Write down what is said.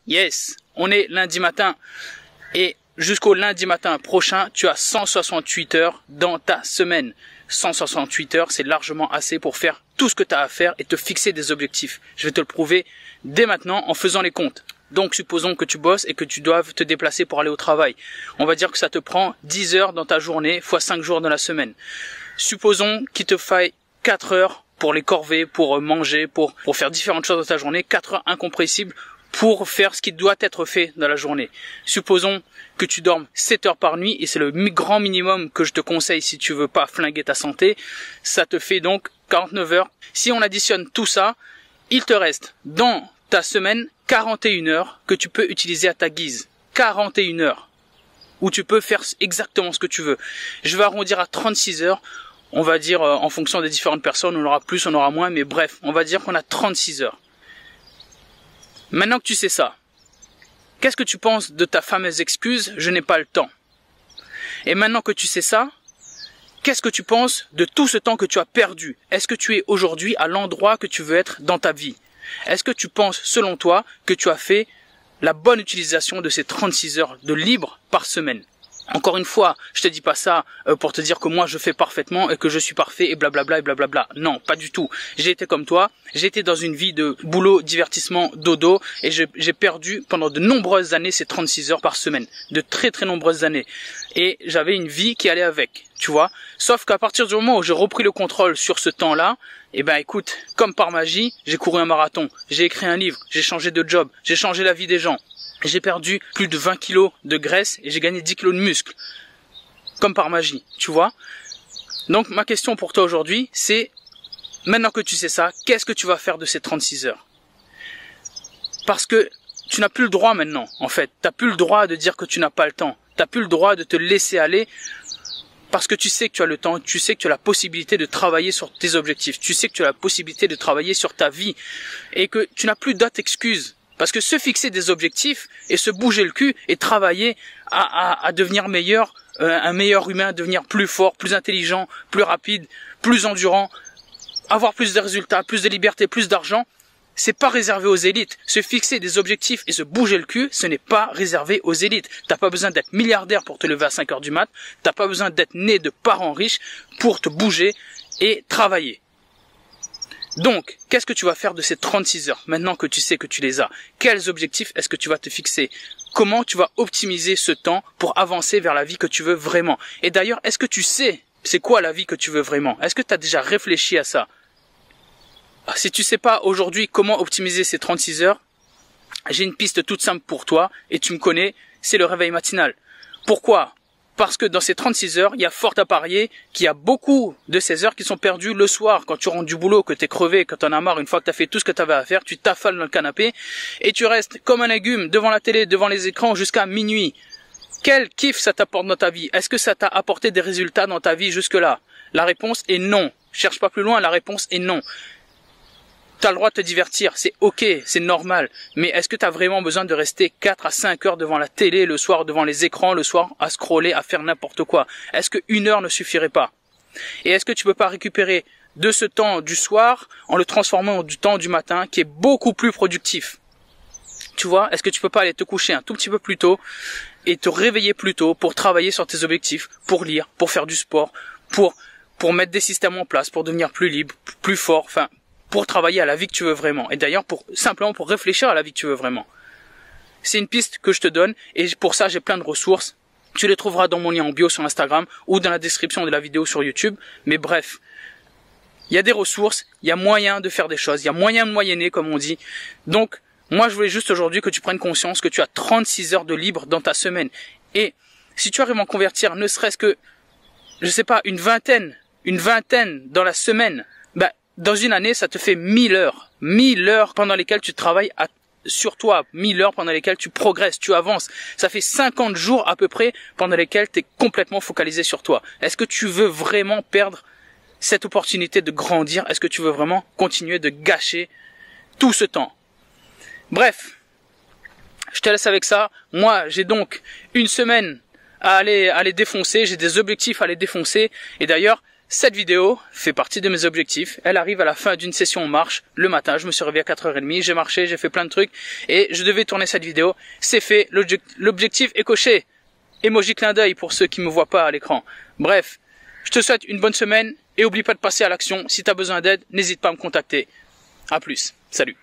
Yes, on est lundi matin et jusqu'au lundi matin prochain, tu as 168 heures dans ta semaine. 168 heures, c'est largement assez pour faire tout ce que tu as à faire et te fixer des objectifs. Je vais te le prouver dès maintenant en faisant les comptes. Donc, supposons que tu bosses et que tu doives te déplacer pour aller au travail. On va dire que ça te prend 10 heures dans ta journée fois 5 jours dans la semaine. Supposons qu'il te faille 4 heures pour les corvées, pour manger, pour faire différentes choses dans ta journée. 4 heures incompressibles pour faire ce qui doit être fait dans la journée. Supposons que tu dormes 7 heures par nuit, et c'est le grand minimum que je te conseille si tu veux pas flinguer ta santé. Ça te fait donc 49 heures. Si on additionne tout ça, il te reste dans ta semaine 41 heures que tu peux utiliser à ta guise. 41 heures où tu peux faire exactement ce que tu veux. Je vais arrondir à 36 heures. On va dire en fonction des différentes personnes, on aura plus, on aura moins, mais bref, on va dire qu'on a 36 heures. Maintenant que tu sais ça, qu'est-ce que tu penses de ta fameuse excuse « je n'ai pas le temps » ? Et maintenant que tu sais ça, qu'est-ce que tu penses de tout ce temps que tu as perdu ? Est-ce que tu es aujourd'hui à l'endroit que tu veux être dans ta vie ? Est-ce que tu penses, selon toi, que tu as fait la bonne utilisation de ces 36 heures de libre par semaine ? Encore une fois, je te dis pas ça pour te dire que moi je fais parfaitement et que je suis parfait et blablabla et blablabla. Non, pas du tout. J'ai été comme toi, j'ai été dans une vie de boulot, divertissement, dodo et j'ai perdu pendant de nombreuses années ces 36 heures par semaine. De très très nombreuses années. Et j'avais une vie qui allait avec, tu vois. Sauf qu'à partir du moment où j'ai repris le contrôle sur ce temps-là, eh ben écoute, comme par magie, j'ai couru un marathon, j'ai écrit un livre, j'ai changé de job, j'ai changé la vie des gens. J'ai perdu plus de 20 kilos de graisse et j'ai gagné 10 kilos de muscle. Comme par magie, tu vois. Donc ma question pour toi aujourd'hui, c'est, maintenant que tu sais ça, qu'est-ce que tu vas faire de ces 36 heures ? Parce que tu n'as plus le droit maintenant, en fait. Tu n'as plus le droit de dire que tu n'as pas le temps. Tu n'as plus le droit de te laisser aller parce que tu sais que tu as le temps, tu sais que tu as la possibilité de travailler sur tes objectifs, tu sais que tu as la possibilité de travailler sur ta vie et que tu n'as plus d'autres excuses. Parce que se fixer des objectifs et se bouger le cul et travailler à devenir meilleur, un meilleur humain, devenir plus fort, plus intelligent, plus rapide, plus endurant, avoir plus de résultats, plus de liberté, plus d'argent, c'est pas réservé aux élites. Se fixer des objectifs et se bouger le cul, ce n'est pas réservé aux élites. T'as pas besoin d'être milliardaire pour te lever à 5 heures du mat, t'as pas besoin d'être né de parents riches pour te bouger et travailler. Donc, qu'est-ce que tu vas faire de ces 36 heures, maintenant que tu sais que tu les as ? Quels objectifs est-ce que tu vas te fixer ? Comment tu vas optimiser ce temps pour avancer vers la vie que tu veux vraiment ? Et d'ailleurs, est-ce que tu sais c'est quoi la vie que tu veux vraiment ? Est-ce que tu as déjà réfléchi à ça ? Si tu sais pas aujourd'hui comment optimiser ces 36 heures, j'ai une piste toute simple pour toi, et tu me connais, c'est le réveil matinal. Pourquoi ? Parce que dans ces 36 heures, il y a fort à parier qu'il y a beaucoup de ces heures qui sont perdues le soir. Quand tu rentres du boulot, que t'es crevé, que t'en as marre, une fois que t'as fait tout ce que t'avais à faire, tu t'affales dans le canapé et tu restes comme un légume devant la télé, devant les écrans jusqu'à minuit. Quel kiff ça t'apporte dans ta vie ? Est-ce que ça t'a apporté des résultats dans ta vie jusque-là ? La réponse est non. Cherche pas plus loin, la réponse est non. T'as le droit de te divertir, c'est ok, c'est normal. Mais est-ce que t'as vraiment besoin de rester 4 à 5 heures devant la télé le soir, devant les écrans le soir, à scroller, à faire n'importe quoi ? Est-ce que 1 heure ne suffirait pas ? Et est-ce que tu peux pas récupérer de ce temps du soir en le transformant en du temps du matin qui est beaucoup plus productif ? Tu vois, est-ce que tu peux pas aller te coucher un tout petit peu plus tôt et te réveiller plus tôt pour travailler sur tes objectifs, pour lire, pour faire du sport, pour mettre des systèmes en place, pour devenir plus libre, plus fort, enfin, pour travailler à la vie que tu veux vraiment. Et d'ailleurs, simplement pour réfléchir à la vie que tu veux vraiment. C'est une piste que je te donne et pour ça, j'ai plein de ressources. Tu les trouveras dans mon lien en bio sur Instagram ou dans la description de la vidéo sur YouTube. Mais bref, il y a des ressources, il y a moyen de faire des choses, il y a moyen de moyenner, comme on dit. Donc, moi, je voulais juste aujourd'hui que tu prennes conscience que tu as 36 heures de libre dans ta semaine. Et si tu arrives à en convertir ne serait-ce que, je sais pas, une vingtaine dans la semaine, dans une année, ça te fait 1000 heures. 1000 heures pendant lesquelles tu travailles sur toi. 1000 heures pendant lesquelles tu progresses, tu avances. Ça fait 50 jours à peu près pendant lesquels tu es complètement focalisé sur toi. Est-ce que tu veux vraiment perdre cette opportunité de grandir ? Est-ce que tu veux vraiment continuer de gâcher tout ce temps ? Bref, je te laisse avec ça. Moi, j'ai donc une semaine à aller défoncer. J'ai des objectifs à aller défoncer. Et d'ailleurs, Cette vidéo fait partie de mes objectifs. Elle arrive à la fin d'une session en marche le matin. Je me suis réveillé à 4h30, j'ai marché, j'ai fait plein de trucs et je devais tourner cette vidéo. C'est fait, l'objectif est coché. Emoji clin d'œil pour ceux qui me voient pas à l'écran. Bref, je te souhaite une bonne semaine et oublie pas de passer à l'action. Si tu as besoin d'aide, n'hésite pas à me contacter. À plus. Salut.